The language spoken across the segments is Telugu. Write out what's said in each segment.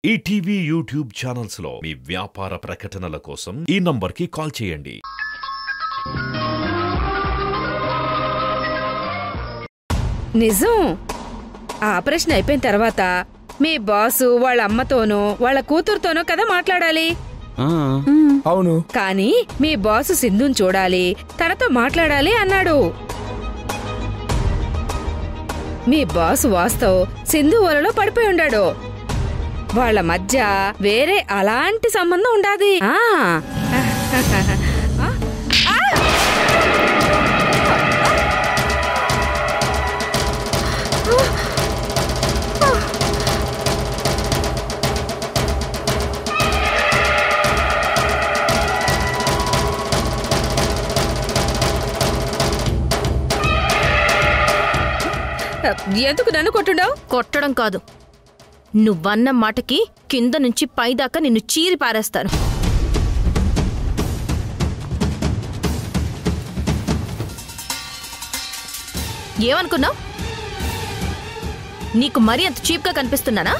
ఈటీవీ యూట్యూబ్ ఛానల్స్ లో మీ వ్యాపార ప్రకటనల కోసం ఈ నంబర్కి కాల్ చేయండి. నిజం. ఆపరేషన్ అయిపోయిన తర్వాత మీ బాసు వాళ్ళ అమ్మతోనో వాళ్ళ కూతురుతోనో కదా మాట్లాడాలి. అవును. కానీ మీ బాసు సింధుని చూడాలి, తనతో మాట్లాడాలి అన్నాడు. మీ బాసు వాస్తవ్ సింధు వలలో పడిపోయి ఉండాడు. వాళ్ళ మధ్య వేరే అలాంటి సంబంధం ఉండాది. ఎందుకు నన్ను కొట్టుండవు? కొట్టడం కాదు, నువ్వన్న మాటకి కింద నుంచి పైదాకా నిన్ను చీరి పారేస్తాను. ఏమనుకున్నావు? నీకు మరీ అంత చీప్గా కనిపిస్తున్నానా?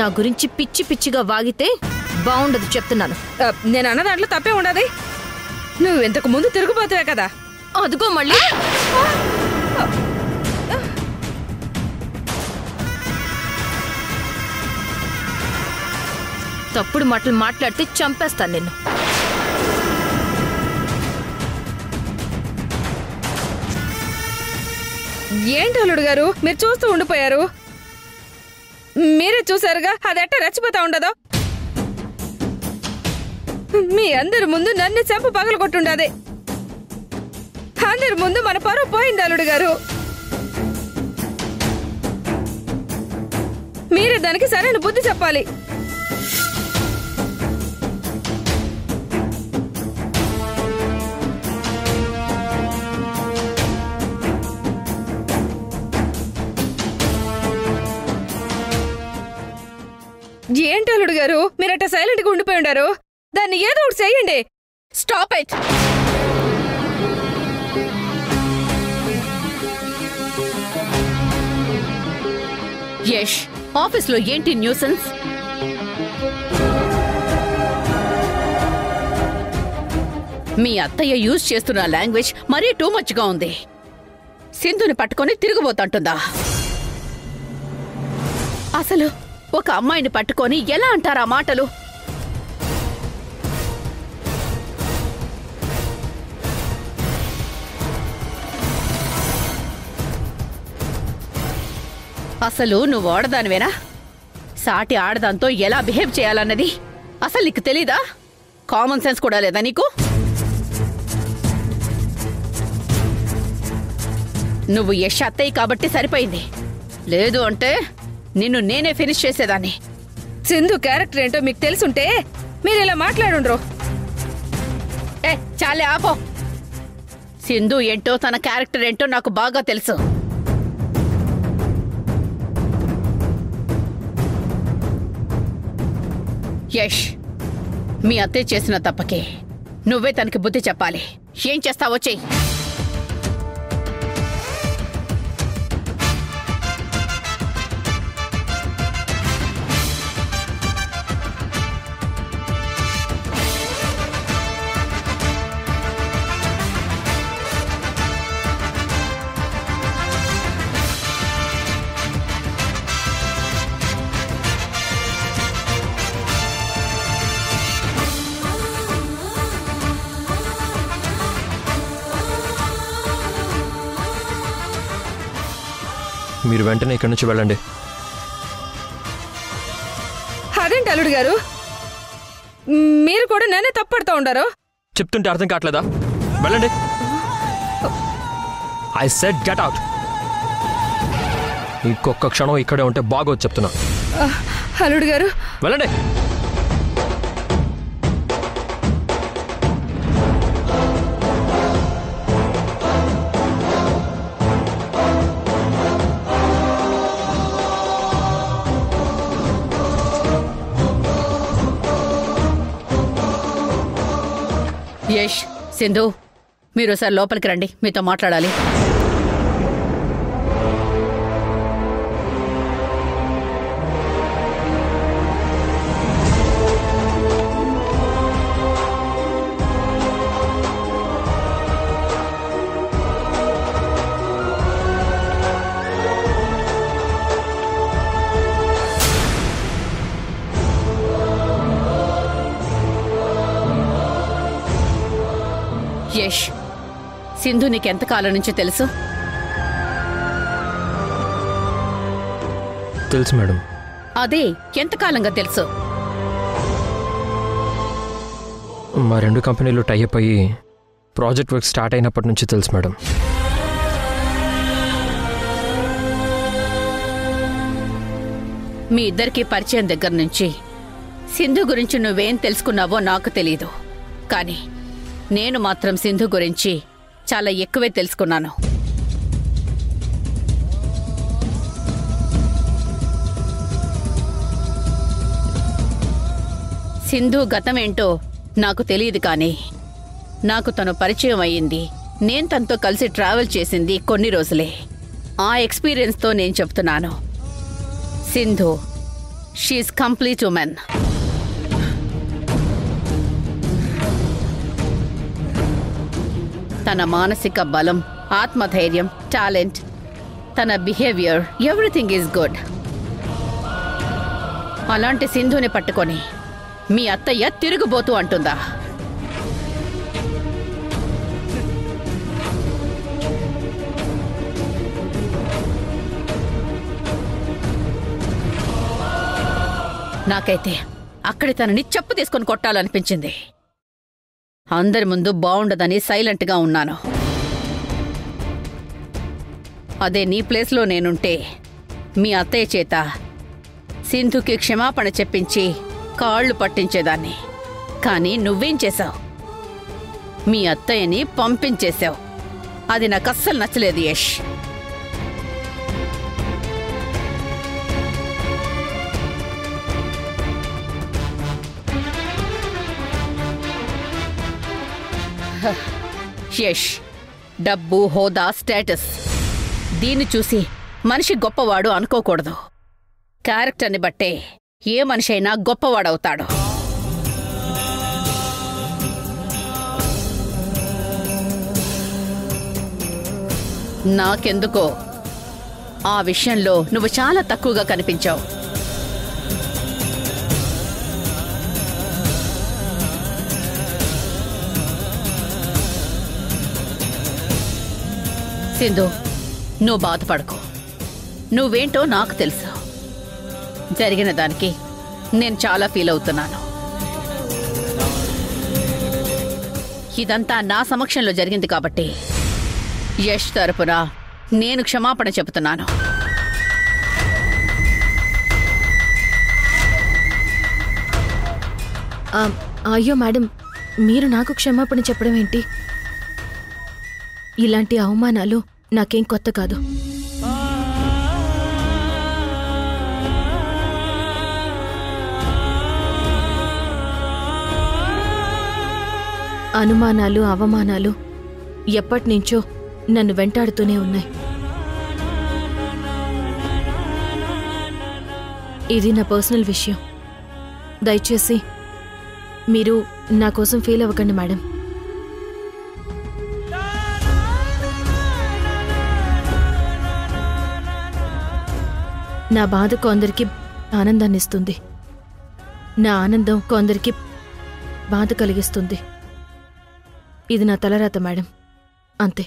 నా గురించి పిచ్చి పిచ్చిగా వాగితే బాగుండదు చెప్తున్నాను. నేను అన్న దాంట్లో తప్పే ఉండదు. నువ్వు ఇంతకు ముందు తిరుగుపోతావే కదా. అదుగో మళ్ళీ. తప్పుడు మాటలు మాట్లాడితే చంపేస్తాను నిన్ను. ఏంటి అల్లుడు గారు మీరు చూస్తూ ఉండిపోయారు? మీరే చూసారుగా అదెట్ట రెచ్చిపోతా ఉండదో. మీ అందరి ముందు నన్ను చెంప పగలు కొట్టుండదే. అందరి ముందు మన పరువు పోయింది అల్లుడు గారు. మీరే దానికి సరైన బుద్ధి చెప్పాలి. ఏంటి అల్లుడు గారు మీరట్ట సైలెంట్ గా ఉండిపోయి ఉండారు? దాన్ని ఏదో ఒకటి చెయ్యండి. Stop it. యష్, ఆఫీస్లో ఏంటి న్యూసెన్స్? మీ అత్తయ్య యూజ్ చేస్తున్న లాంగ్వేజ్ మరీ టూ మచ్గా ఉంది. సింధుని పట్టుకొని తిరిగిపోతుంటుందా? అసలు ఒక అమ్మాయిని పట్టుకొని ఎలా అంటారా మాటలు? అసలు నువ్వు ఆడదానివేనా? సాటి ఆడదాంతో ఎలా బిహేవ్ చేయాలన్నది అసలు నీకు తెలీదా? కామన్ సెన్స్ కూడా లేదా నీకు? నువ్వు యష్ అత్తయ్య కాబట్టి సరిపోయింది, లేదు అంటే నిన్ను నేనే ఫినిష్ చేసేదాన్ని. సింధు క్యారెక్టర్ ఏంటో మీకు తెలుసుంటే మీరు ఇలా మాట్లాడుండ్రు. చాలే ఆపో. సింధు ఏంటో తన క్యారెక్టర్ ఏంటో నాకు బాగా తెలుసు. యష్, మీ అత్తయ్య చేసిన తప్పకే నువ్వే తనకి బుద్ధి చెప్పాలి. ఏం చేస్తావో చెయ్యి. మీరు వెంటనే ఇక్కడి నుంచి వెళ్ళండి. అదేంటి అల్లుడు గారు మీరు కూడా నన్నే తప్పడుతూ ఉండారు? చెప్తుంటే అర్థం కావట్లేదా? వెళ్ళండి. I said get out. ఇంకొక క్షణం ఇక్కడే ఉంటే బాగోదు చెప్తున్నా. అల్లుడు గారు వెళ్ళండి. యష్, సింధు, మీరు సార్ లోపలికి రండి, మీతో మాట్లాడాలి. సింధు నీకెంతకాలం నుంచి తెలుసు? తెలుసు మేడం. అదే ఎంతకాలంగా తెలుసు? మా 2 కంపెనీలు టైఅప్ అయ్యి ప్రాజెక్ట్ వర్క్ స్టార్ట్ అయినప్పటి నుంచి తెలుసు మేడం. మీ ఇద్దరికి పరిచయం దగ్గర నుంచి సింధు గురించి నువ్వేం తెలుసుకున్నావో నాకు తెలీదు. కానీ నేను మాత్రం సింధు గురించి చాలా ఎక్కువే తెలుసుకున్నాను. సింధు గతమేంటో నాకు తెలియదు, కానీ నాకు తను పరిచయం అయ్యింది, నేను తనతో కలిసి ట్రావెల్ చేసింది కొన్ని రోజులే. ఆ ఎక్స్పీరియన్స్తో నేను చెప్తున్నాను, సింధు షీఈస్ కంప్లీట్ ఉమెన్. తన మానసిక బలం, ఆత్మధైర్యం, టాలెంట్, తన బిహేవియర్, ఎవ్రీథింగ్ ఈజ్ గుడ్. అలాంటి సింధుని పట్టుకొని మీ అత్తయ్య తిరుగుబోతూ అంటుందా? నాకైతే అక్కడి తనని చెప్పు తీసుకొని కొట్టాలనిపించింది. అందరి ముందు బావుండదని సైలెంట్గా ఉన్నాను. అదే నీ ప్లేస్లో నేనుంటే మీ అత్తయ్య చేత సింధుకి క్షమాపణ చెప్పించి కాళ్ళు పట్టించేదాన్ని. కానీ నువ్వేం చేశావు? మీ అత్తయ్యని పంపించేశావు. అది నాకు అస్సలు నచ్చలేదు యష్. యష్, డబ్బు, హోదా, స్టేటస్ దీన్ని చూసి మనిషి గొప్పవాడు అనుకోకూడదు. క్యారెక్టర్ని బట్టే ఏ మనిషి అయినా గొప్పవాడవుతాడు. నాకెందుకో ఆ విషయంలో నువ్వు చాలా తక్కువగా కనిపించావు. సింధు, నువ్వు బాధపడకు. నువ్వేంటో నాకు తెలుసు. జరిగిన దానికి నేను చాలా ఫీల్ అవుతున్నాను. ఇదంతా నా సమక్షంలో జరిగింది కాబట్టి యష్ తరపున నేను క్షమాపణ చెబుతున్నాను. అయ్యో మేడం, మీరు నాకు క్షమాపణ చెప్పడం ఏంటి? ఇలాంటి అవమానాలు నాకేం కొత్త కాదు. అనుమానాలు, అవమానాలు ఎప్పటినుంచో నన్ను వెంటాడుతూనే ఉన్నాయి. ఇది నా పర్సనల్ విషయం. దయచేసి మీరు నా కోసం ఫీల్ అవ్వకండి మేడం. నా బాధ కొందరికి ఆనందాన్ని ఇస్తుంది. నా ఆనందం కొందరికి బాధ కలిగిస్తుంది. ఇది నా తలరాత మేడం, అంతే.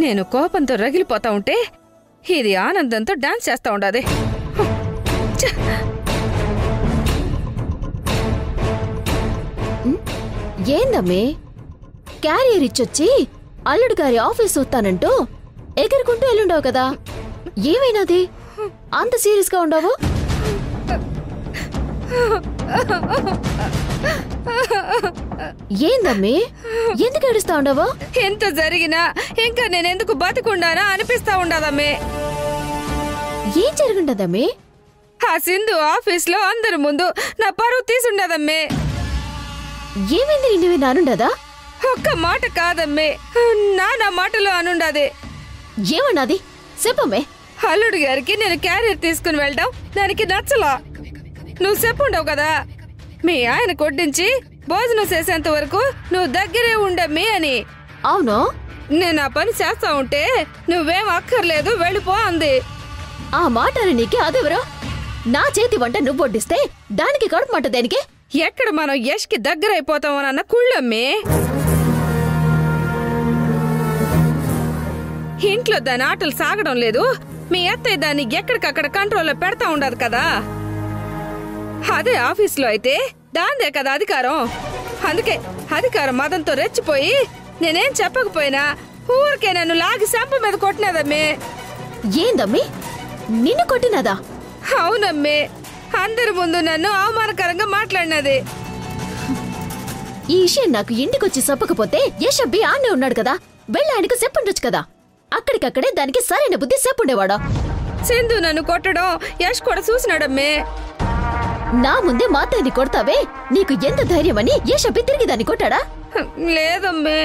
నేను కోపంతో రగిలిపోతా ఉంటే ఇది ఆనందంతో డాన్స్ చేస్తా ఉండాది. ఏందమ్మే క్యారియర్ ఇచ్చొచ్చి అల్లుడు గారి ఆఫీస్ వస్తానంటూ ఎగురుకుంటూ వెళ్ళుండవు కదా, ఏమైనాది అంత సీరియస్ గా ఉండవు? ఏందమ్మి ఎందుకు ఏడుస్తా ఉండవు? ఎంత జరిగినా ఇంకా నేనెందుకు బతుకుండానా అనిపిస్తా ఉండదమ్మే. ఏం జరుగుండదమ్మి? ఆ సింధు ఆఫీస్ లో అందరి ముందు నా పరువు తీసుండదమ్మే. ఏమైంది నిన్ను నానుండదా? ఒక్క మాట కాదమ్మే, నా మాటలో అనుండదే. ఏమన్నది చెప్పమ్మే. అల్లుడు గారికి నేను క్యారియర్ తీసుకుని వెళ్ళడం దానికి నచ్చలా. నువ్వు చెప్పుండవు కదా, మీ ఆయన కొట్టించి భోజనం చేసేంత వరకు నువ్వు దగ్గరే ఉండమ్మి అని. అవును, నేను ఆ పని చేస్తా ఉంటే నువ్వేం అక్కర్లేదు వెళ్ళిపో అంది. ఆ మాట నీకే అదెవరో? నా చేతి వంట నువ్వు వడ్డిస్తే దానికి కడుపు మంట దేనికి? ఎక్కడ మనం యష్కి దగ్గర అయిపోతామోనన్న కుళ్ళమ్మి. ఇంట్లో దాని ఆటలు సాగడం లేదు, మీ అత్తయ్య దాన్ని ఎక్కడికక్కడ కంట్రోల్లో పెడతా ఉండదు కదా. అదే ఆఫీస్లో అయితే దాందే కదా అధికారం. అందుకే అధికారం మదంతో రెచ్చిపోయి నేనేం చెప్పకపోయినా ఊరికే నన్ను లాగి సంప మీద కొట్టినదమ్మే. ఏందమ్మి నిన్ను కొట్టినదా? అవునమ్మే, అందరి ముందు నన్ను అవమానకరంగా మాట్లాడినది. ఈ విషయం నాకు ఇంటికొచ్చి చెప్పకపోతే యశబ్బి ఆన్నే ఉన్నాడు కదా, వెళ్ళి ఆయనకు చెప్పుండొచ్చు కదా. అక్కడికక్కడే దానికి సరైన బుద్ధి చెప్పుండేవాడా? సింధు నన్ను కొట్టడం యష్ కూడా చూసినాడమ్మే. నా ముందే మాతాన్ని కొడతావే, నీకు ఎంత ధైర్యమని యశబ్బి తిరిగి దాన్ని కొట్టాడా? లేదమ్మే.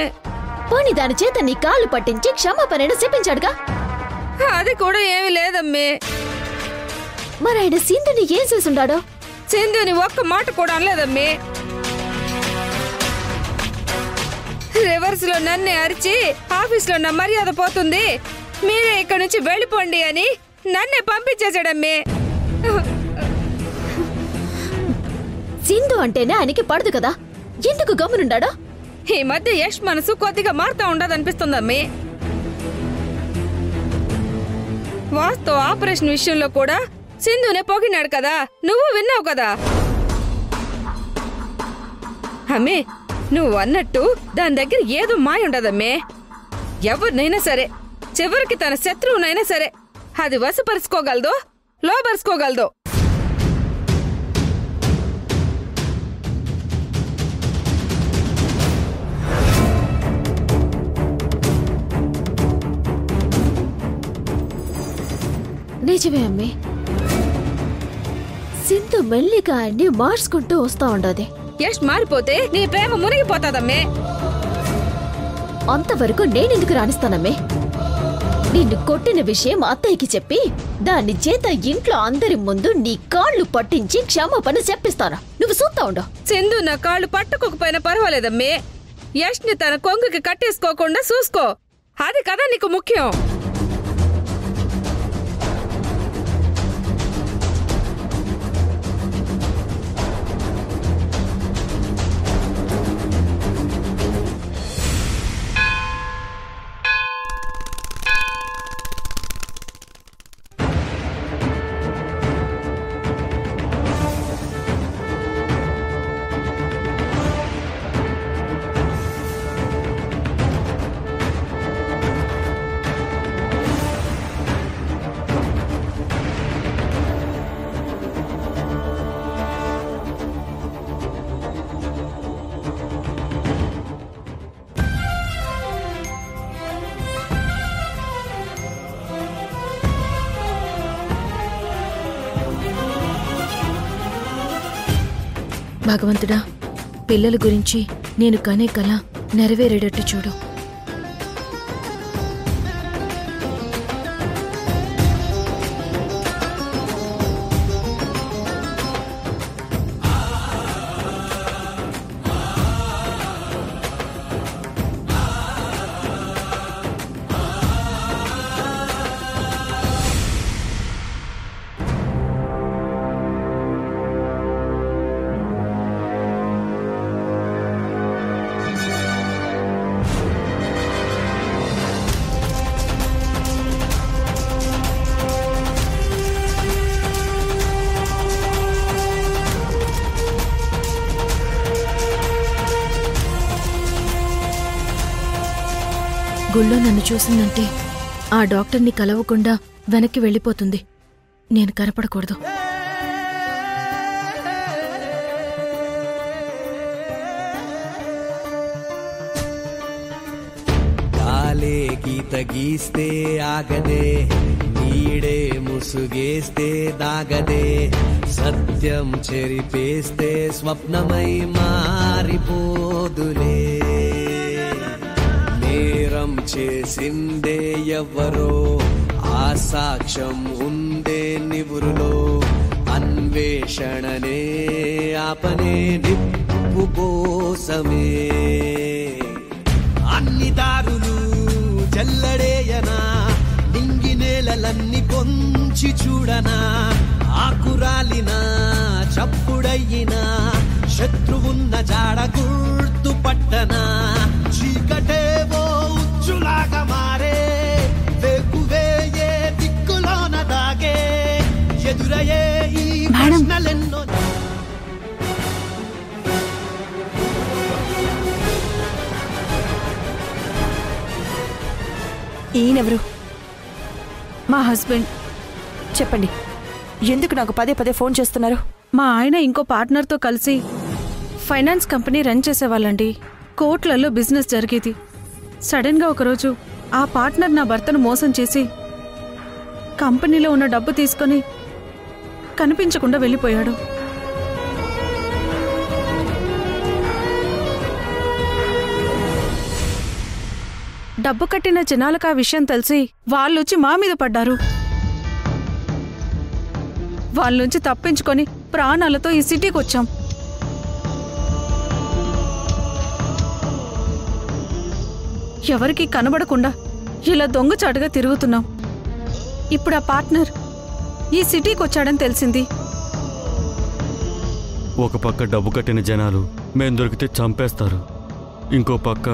పోనీ దాని చేత నీ కాళ్ళు పట్టించి క్షమాపణను చెప్పించాడుగా? అది కూడా ఏమీ లేదమ్మే. మరి ఆయన సింధుని ఏం చేసుండాడో? సింధుని ఒక్క మాట కూడా అనలేదమ్మే. రివర్స్ లో నన్నే అరిచి ఆఫీస్ లో నా మర్యాద పోతుంది, మీరే ఇక్కడ నుంచి వెళ్ళిపోండి అని నన్నే పంపించేశాడమ్మే. సింధు అంటేనే ఆయనకి పడదు కదా, ఎందుకు గమ్మునుండాడో? ఈ మధ్య యష్ మనసు కొద్దిగా మారుతా ఉండదనిపిస్తుందమ్మే. వాస్తు ఆపరేషన్ విషయంలో కూడా సింధునే పొగినాడు కదా, నువ్వు విన్నావు కదా. అమ్మే, నువ్వు అన్నట్టు దాని దగ్గర ఏదో మాయ ఉండదమ్మే. ఎవరినైనా సరే, చివరికి తన శత్రువునైనా సరే అది వశపరుచుకోగలదో లోపరుచుకోగలదో. నిజమే అమ్మే, సింధు మెల్లిగా ఆయన్ని మార్చుకుంటూ వస్తా ఉండదు. యష్ మారిపోతే నీ ప్రేమ మునిగిపోతాదమ్మే. అంతవరకు నేనెందుకు రాణిస్తానమ్మే? నిన్ను కొట్టిన విషయం అత్తయ్యకి చెప్పి దాన్ని చేత ఇంట్లో అందరి ముందు నీ కాళ్ళు పట్టించి క్షమాపణ చెప్పిస్తాను. నువ్వు చూస్తా ఉండవు. సింధు నా కాళ్ళు పట్టుకోకపోయినా పర్వాలేదమ్మే, యష్ ని తన కొంగుకి కట్టేసుకోకుండా చూసుకో, అది కదా నీకు ముఖ్యం. భగవంతుడా, పిల్లల గురించి నేను కనే కల నెరవేరేటట్టు చూడు. గుళ్ళో నన్ను చూసిందంటే ఆ డాక్టర్ని కలవకుండా వెనక్కి వెళ్ళిపోతుంది. నేను కనపడకూడదు. కాలే గీత గీస్తే ఆగదే, నీడే ముసుగేస్తే దాగదే, సత్యం చెరిపేస్తే స్వప్నమై మారిపోదులే. నేరం చేసిందే ఎవ్వరో, ఆ సాక్ష్యం ఉందే నివురులో, అన్వేషణనే ఆపనే నిప్పు కోసమే. అన్ని దారులు జల్లడేయనా, నింగి నేలలన్నీ కొంచి చూడనా, ఆకురాలినా చప్పుడయ్యినా, శత్రువున్న జాడ గుర్తు పట్టనా. చీకటేవో ఉచ్చులాగా మారే, వేకువే ఏ దిక్కులోన దాగే, ఎదురయ్యే ఈ ప్రశ్నలెన్నో. ఈయనెవరు? మా హస్బెండ్. చెప్పండి, ఎందుకు నాకు పదే పదే ఫోన్ చేస్తున్నారు? మా ఆయన ఇంకో పార్ట్నర్తో కలిసి ఫైనాన్స్ కంపెనీ రన్ చేసేవాళ్ళండి. కోట్లలో బిజినెస్ జరిగేది. సడన్గా ఒకరోజు ఆ పార్ట్నర్ నా భర్తను మోసం చేసి కంపెనీలో ఉన్న డబ్బు తీసుకొని కనిపించకుండా వెళ్ళిపోయాడు. డబ్బు కట్టిన జనాలకు ఆ విషయం తెలిసి వాళ్ళొచ్చి మా మీద పడ్డారు. వాళ్ళ నుంచి తప్పించుకొని ప్రాణాలతో ఈ సిటీకి వచ్చాం. ఎవరికి కనబడకుండా ఇలా దొంగచాటుగా తిరుగుతున్నాం. ఇప్పుడు ఆ పార్ట్నర్ ఈ సిటీకి వచ్చాడని తెలిసింది. ఒక పక్క డబ్బు కట్టిన జనాలు మేం దొరికితే చంపేస్తారు, ఇంకో పక్క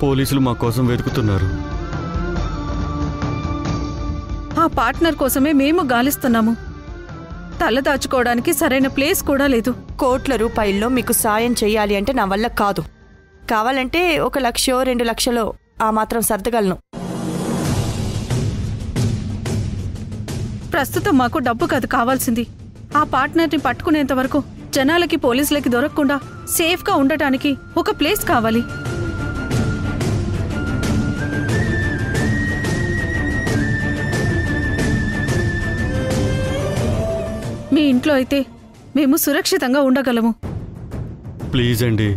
పోలీసులు మా కోసం వెతుకుతున్నారు. ఆ పార్ట్నర్ కోసమే మేము గాలిస్తున్నాము. తల దాచుకోవడానికి సరైన ప్లేస్ కూడా లేదు. కోట్ల రూపాయల్లో మీకు సాయం చెయ్యాలి అంటే నా వల్ల కాదు. కావాలంటే 1 లక్షో 2 లక్షలో ఆ మాత్రం సర్దగలను. ప్రస్తుతం మాకు డబ్బు కాదు కావాల్సింది. ఆ పార్ట్నర్ని పట్టుకునేంత వరకు జనాలకి పోలీసులకి దొరకకుండా సేఫ్గా ఉండటానికి ఒక ప్లేస్ కావాలి. మీ ఇంట్లో అయితే మేము సురక్షితంగా ఉండగలము. ప్లీజ్ అండి,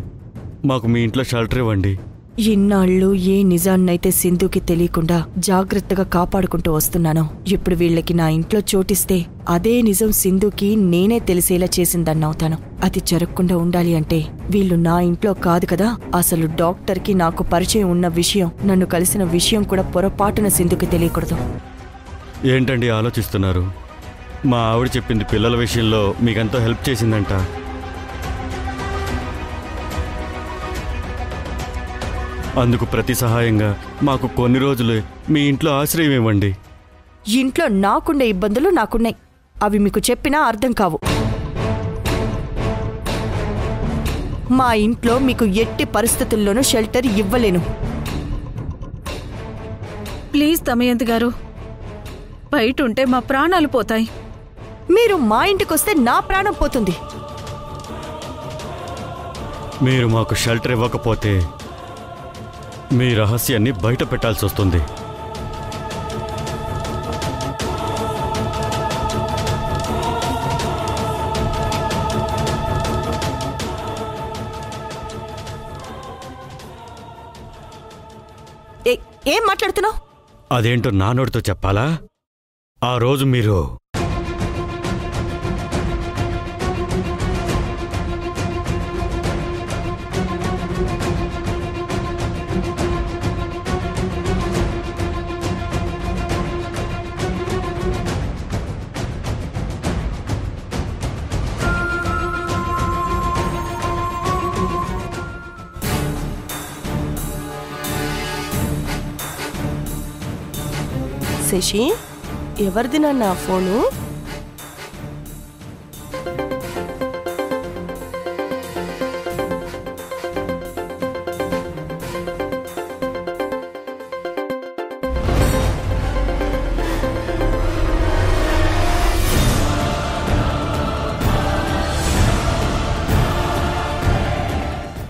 మాకు మీ ఇంట్లో షెల్టర్ ఇవ్వండి. ఇన్నాళ్ళు ఏ నిజాన్నైతే సింధుకి తెలియకుండా జాగ్రత్తగా కాపాడుకుంటూ వస్తున్నానో, ఇప్పుడు వీళ్ళకి నా ఇంట్లో చోటిస్తే అదే నిజం సింధుకి నేనే తెలిసేలా చేసిందన్నవుతాను. అది జరగకుండా ఉండాలి అంటే వీళ్ళు నా ఇంట్లో కాదు కదా. అసలు డాక్టర్కి నాకు పరిచయం ఉన్న విషయం, నన్ను కలిసిన విషయం కూడా పొరపాటున సింధుకి తెలియకూడదు. ఏంటండి ఆలోచిస్తున్నారు? మా ఆవిడ చెప్పింది పిల్లల విషయంలో మీకెంతో హెల్ప్ చేసిందంట. అందుకు ప్రతి సహాయంగా మాకు కొన్ని రోజులు మీ ఇంట్లో ఆశ్రయం ఇవ్వండి. ఇంట్లో నాకుండే ఇబ్బందులు నాకున్నాయి, అవి మీకు చెప్పినా అర్థం కావు. మా ఇంట్లో మీకు ఎట్టి పరిస్థితుల్లోనూ షెల్టర్ ఇవ్వలేను. ప్లీజ్ దమయంతి గారు, బయట ఉంటే మా ప్రాణాలు పోతాయి. మీరు మా ఇంటికొస్తే నా ప్రాణం పోతుంది. మీరు మాకు షెల్టర్ ఇవ్వకపోతే మీ రహస్యాన్ని బయట పెట్టాల్సి వస్తుంది. ఏం మాట్లాడుతున్నావు? అదేంటో నా నోటితో చెప్పాలా? ఆ రోజు మీరు శశి, ఎవరిది నాన్న ఫోను?